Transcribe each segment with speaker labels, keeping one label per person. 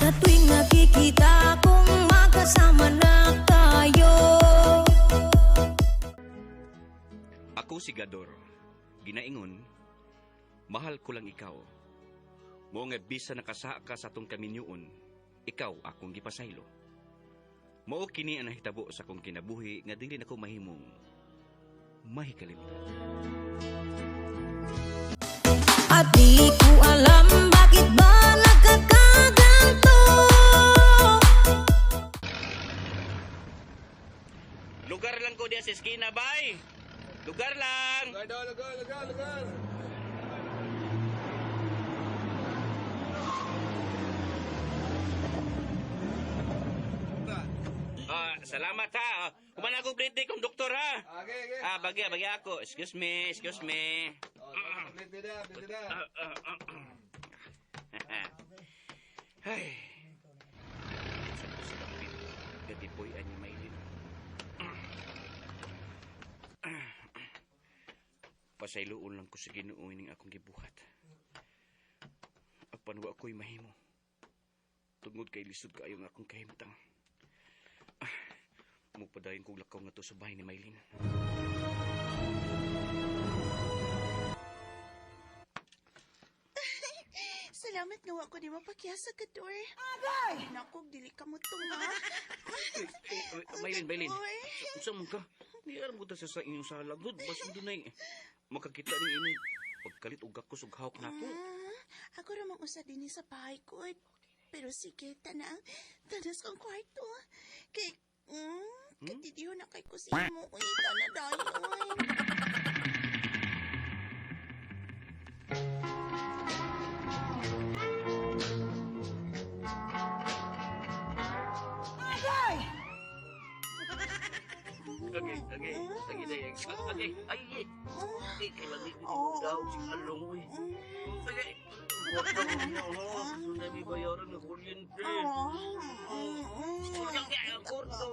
Speaker 1: Sa tuwing nakikita kong magkasama na tayo.
Speaker 2: Ako si Gador. Ginaingon, mahal ko lang ikaw. Mo nga bisa nakasa ka sa tong kaminyoon, ikaw akong gipasaylo. Mao kini ang nahitabo sa akong kinabuhi nga dili nako mahimong mahikalimtan.
Speaker 1: At di ko alam bakit ba nagkakaganto.
Speaker 2: Lugar lang ko diya sa eskina, bay. Lugar lang.
Speaker 3: Lugar.
Speaker 2: Salamat ha. Kuman ako plate kong doktor ha.
Speaker 3: Okay.
Speaker 2: Bagi ako. Excuse me.
Speaker 3: Pwede na.
Speaker 2: Ay. Gatipoy ani Maylin. Pasayloon lang ko sa Ginoo ning akong gibuhat. Apan wa ko'y mahimo. Tungod kay lisod kaayo nga akong kahimtang. Mupadayon kong lakaw nga to sa bahay ni Maylin.
Speaker 4: Salamat nga ako di mapakiyasa ka, Dor. Agay! Naku, dili ka mo ito, ha?
Speaker 2: Maylin. Saan mo ka? Di alam ko ta sa inyong sala. Good, basta doon ay makakita ni inay. Pagkalit ugak ko sughawak na to.
Speaker 4: Ako ramang usa din sa bahay ko. Pero sige, tanas kang kwarto. Kay, katidiyo na kay kusina mo. Uy, tana dayon.
Speaker 2: Okay. Ay. Kailan di ko daw si Along, uy. Okay. Huwag ka mo niyo, ha? Sunay may bayaran na kuryente. Ang kurso.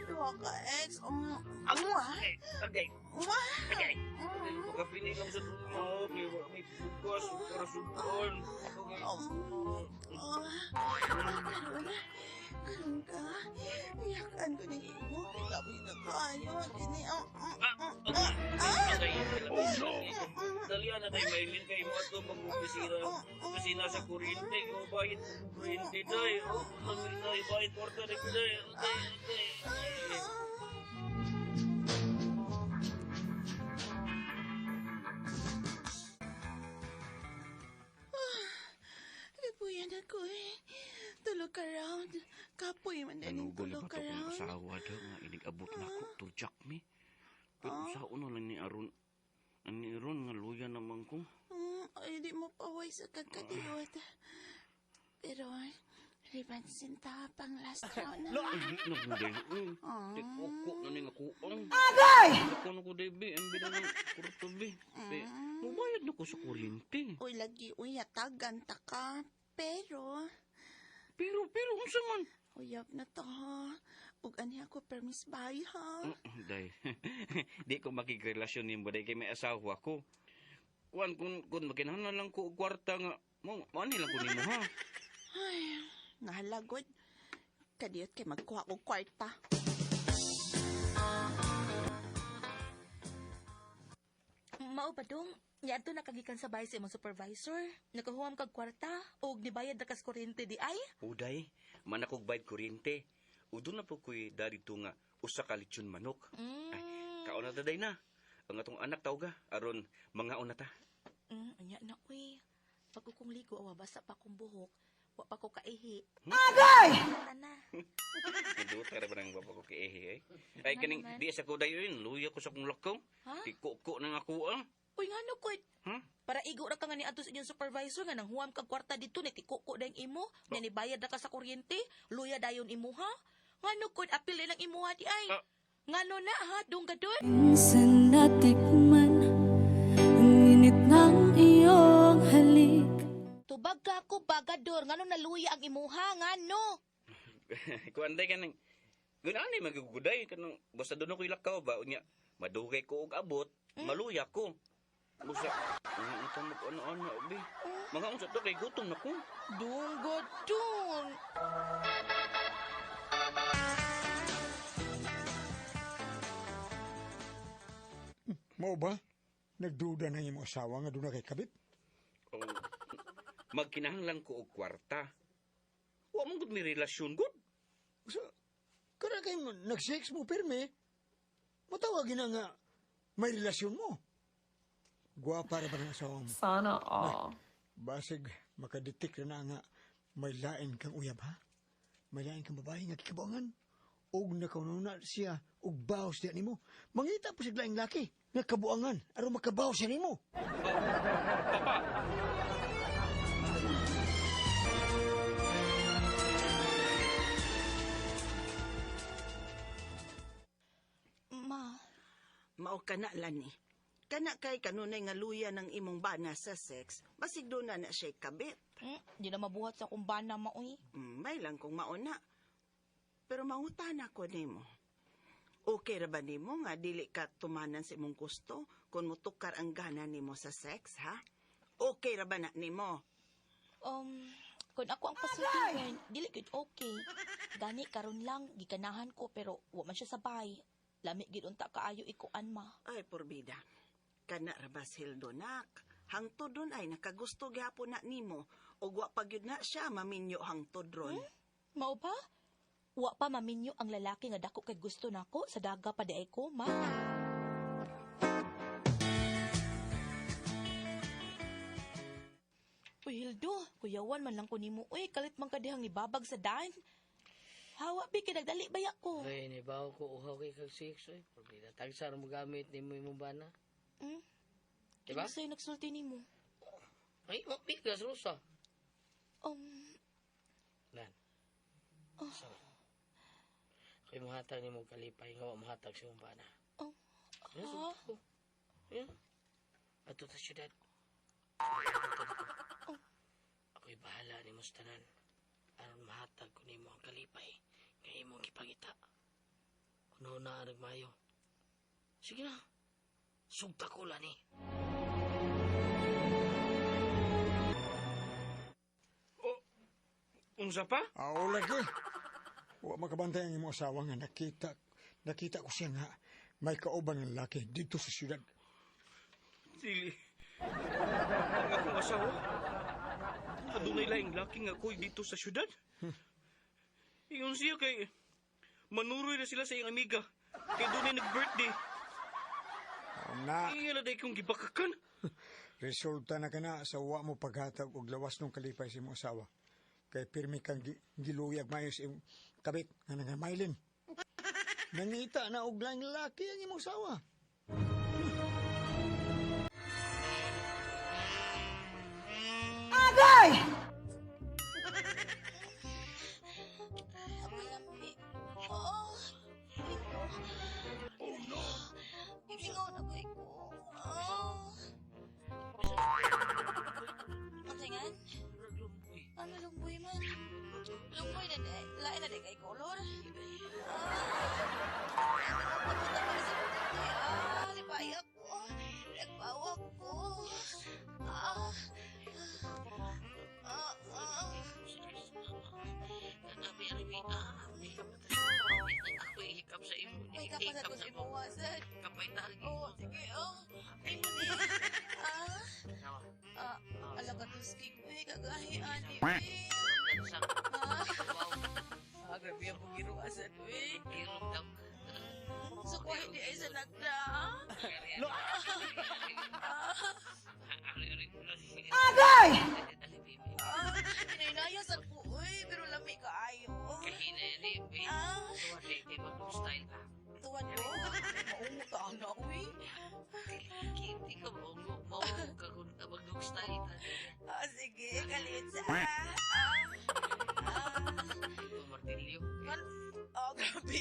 Speaker 4: Dua ka, ex.
Speaker 2: Okay. Pagkapini lang sa dulo. May bukas para subukan.
Speaker 4: Karon ka, iyakan ko ng imo. Kitabi na kayo. Dini,
Speaker 2: Dalian na tayo, Maylin, kayo mo ito mag-opisina sa kuryente. Ikaw bayit kuryente tayo. Namin tayo bayit porta rin tayo.
Speaker 4: Libuyan ako eh. Tulog ka round. Kapoy man din yung tulog ka round.
Speaker 2: Asawa daw nga, inigabot na ako to Jack me. Pero sa uno lang ni Aron nga luya naman ko.
Speaker 4: Ay, di mo paway sa kagkadiwat. Pero, ribansin ta pang last round na.
Speaker 2: Naguday. Kuko na ni nga kuang.
Speaker 4: Agay!
Speaker 2: Ako na ko, Debbie. Ang bida ng kurto, be. Mubayad na ko sa kuryente.
Speaker 4: Uy, lagi, yatagan ta ka. Pero,
Speaker 2: unsa man?
Speaker 4: uyab na to, ha? Ug ani ako permis bahay, ha?
Speaker 2: Day. Di ko makikrelasyon ni Baday kay may asawa ko. Kung makinahanglan lang ko og kwarta nga, mo ani lang ko nimo ha.
Speaker 4: Ay, nahalagod. Kadiyot kay magkuha og kwarta.
Speaker 5: Mao ba dong? Yadto nakagikan sa bahay sa imong supervisor. Nakahuam kag kwarta o nibayad na kas kuryente di ay?
Speaker 2: Uday, manakog bayad kuryente. Udo na po ko'y dito nga usa ka lechon manok. Ay, kauna ta day na. Ang atong anak tawga, aron mga una ta.
Speaker 5: Anya na uy. Pag kung ligo awa basa pa kong buhok, wa pa ko kaihi.
Speaker 4: Agay!
Speaker 5: Ana.
Speaker 2: Naduta ra ba nang baba ko kay Ehe eh? Ay, kaning di sa ko dayon, luya ko sa kong lakaw.
Speaker 5: Ha?
Speaker 2: Ikuko na nga ko ang.
Speaker 5: Uy ngano koy?
Speaker 2: Huh?
Speaker 5: Para igo ra ka nga ni adto sa inyong supervisor nga nang huam kag kwarta dito ni tikuko dayong imo, nya ni bayad na ka sa kuryente, luya dayon imo ha? Ngano koy apil lang imo di ay? Ngano na ha, dunggadon?
Speaker 1: Minsan natikman ang init ng iyong halik.
Speaker 5: Tubag ka ko bagador, ngano naluya ang imuha ngano?
Speaker 2: Kuanday ka nang, ganaan ay magiguday ka nang, basta doon ako ilakaw ba, unya, madugay ko og abot, maluya ko. Busa, ang utang mo ano-ano, be. Mga unsa to kay gutom na ko.
Speaker 5: Dunggod dun.
Speaker 6: Mao ba? Nagduda na imong asawa nga doon na kay kabit?
Speaker 2: Oh, magkinahanglan ko og kwarta. Wa mo gud mi relasyon gud.
Speaker 6: So, kada kay nag-sex mo pirme, matawagin na nga may relasyon mo. Guwapa ra ba ng asawa mo?
Speaker 7: Sana all.
Speaker 6: Basig, makadetect na nga may lain kang uyab, ha? May lain kang babae nga kikabangan. Og nakaununa siya, og bawas diya nimo. Mangita po siya laing laki, nga kabuangan, aron makabawas siya nimo.
Speaker 5: Ma,
Speaker 4: Mao kana lani. Kana kay kanunay nga luya ng imong bana sa sex, basig doon na siya kabit.
Speaker 5: di na mabuhat sa kumbana maoy.
Speaker 4: May lang kung mauna. Pero mangutan ako nimo. Okay ra ba nimo nga dili ka tumanan sa imong gusto kung mutukar ang gana nimo sa sex, ha? Okay ra ba na nimo?
Speaker 5: Kung ako ang pasultihan, dili gid okay. Gani karon lang gikanahan ko pero wa man siya sabay. Lami gid unta kaayo ikuan ma.
Speaker 4: Ay, porbida. Kana ra ba sildonak? Hangtod doon ay nakagusto gyapon na nimo o wa pa gyud na siya maminyo hangtod ron.
Speaker 5: Mao ba? Wa pa maminyo ang lalaki nga dako kay gusto nako sa daga pa di ay ko, ma. Uy, Hildo, kuyawan man lang ko nimo. Uy, kalit man kadihang ibabag sa daan. Hawa, bi, kinagdali baya ko.
Speaker 8: Ay, nibaw ko uhaw kay kag six, oy. Problema, tagsar mo gamit ni mo imong bana. Diba?
Speaker 5: Diba? Sa'yo nagsulti nimo.
Speaker 8: Ay, mapigas, Rosa. Nan. So, kay mahatag ni mong kalipay, nga mahatag sa imong bana. Yan, so, yan. Ato sa syudad. Ako'y bahala ni Mustanan. Aron mahatag ko nimo ang kalipay nga imong gipangita. Kuno na nagmayo. Sige na. Sugta ko lang ni.
Speaker 2: Unsa pa?
Speaker 6: Oo, lagi. Wa makabantay ang imong asawa nga nakita ko siya nga may kauban ng laki dito sa syudad.
Speaker 2: Dili. Ang akong asawa. Adunay laing laki nga ko'y dito sa syudad. Iyon siya kay manuroy na sila sa iyang amiga. Kay dunay nag-birthday.
Speaker 6: Na,
Speaker 2: Iyan na dahi kong gibakakan.
Speaker 6: resulta na kana sa wa mo paghatag og lawas ng kalipay sa imong asawa. Kay pirmi kang giluyag mayo sa imong kabit nga nangamailin. Nangita na og laing lalaki ang imong asawa.
Speaker 5: Malami. Oh no. Ibingaw na ko iko. Matingan? Ano lumboy man? Lumboy na day. Lain na day kay kolor. Papunta pa sa buti. Libaya ko. Nagbawa ko.
Speaker 8: Ako'y hikap sa imo.
Speaker 5: May kapasad ko sa imuwasan.
Speaker 8: Kapay tagi.
Speaker 5: Oo, sige, Ay mo ni. Alaga to skip. Kagahi, ani.
Speaker 8: Lansang.
Speaker 5: Grabe ang pagiruasan,
Speaker 8: Irong daw.
Speaker 5: So, kung hindi ay sa nagda. Inaynayasan ko, pero lami ka ayo. Tuwan mo. Maungo ka ang nauwi. Sige, kalit sa. Grabe.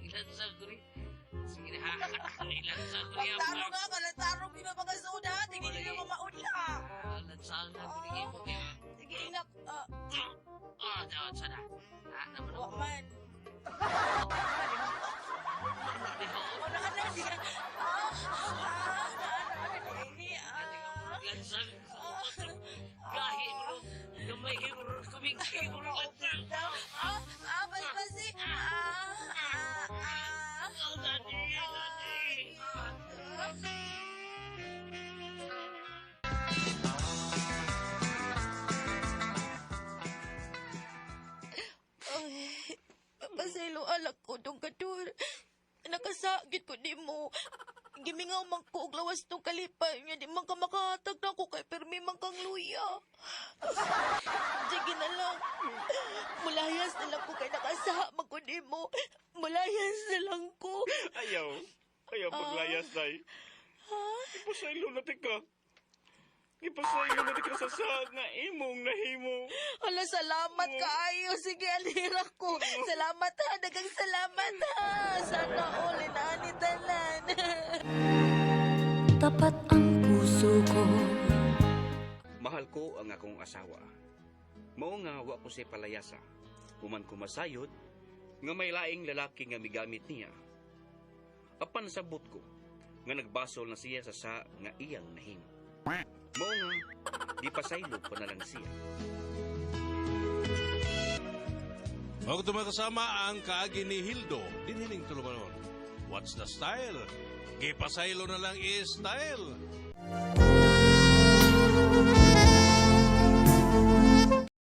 Speaker 8: Ilansang ko rin. Sige na, ilansang ko rin.
Speaker 5: Pagtaro nga ka, nagtaro kita mga soda. Tingin nyo yung mamaunla.
Speaker 8: Ilansang na ko rin mo.
Speaker 5: Sige, inak.
Speaker 8: Tawad sana. Naman ako.
Speaker 5: Waman. Ano, di ka?
Speaker 8: Gansang gahi mo. Gamay kayo mo. Kumingsi mo.
Speaker 5: Basi. Pasaylo alak ko dong kador. Nakasagit ko di mo. Gimingaw man ko og lawas tong kalipay nya di man ka makahatag na ko kay permi man kang luya. Sige na lang. Mulayas na lang ko kay nakasaha man ko di mo. Mulayas na lang ko.
Speaker 2: Ayaw. Ayaw paglayas, day. Ipasaylo na tika. Ipasaylo na tika sa saag nga imong nahimo.
Speaker 5: Hala, salamat kaayo. Sige, alira ko. Salamat ha. Dagang salamat ha. Sana all inaani tanan.
Speaker 1: Tapat ang puso ko.
Speaker 2: Mahal ko ang akong asawa. Mao nga wa ko siya palayasa. Human ko masayod, nga may laing lalaki nga migamit niya. Apan sabot ko, nga nagbasol na siya sa nga iyang nahimo. Mao nga, di pasaylo pa na lang siya.
Speaker 7: Bago tumakasama ang kaagi ni Hildo, dinhining tulumanon. What's the style? Gipasaylo na lang is style.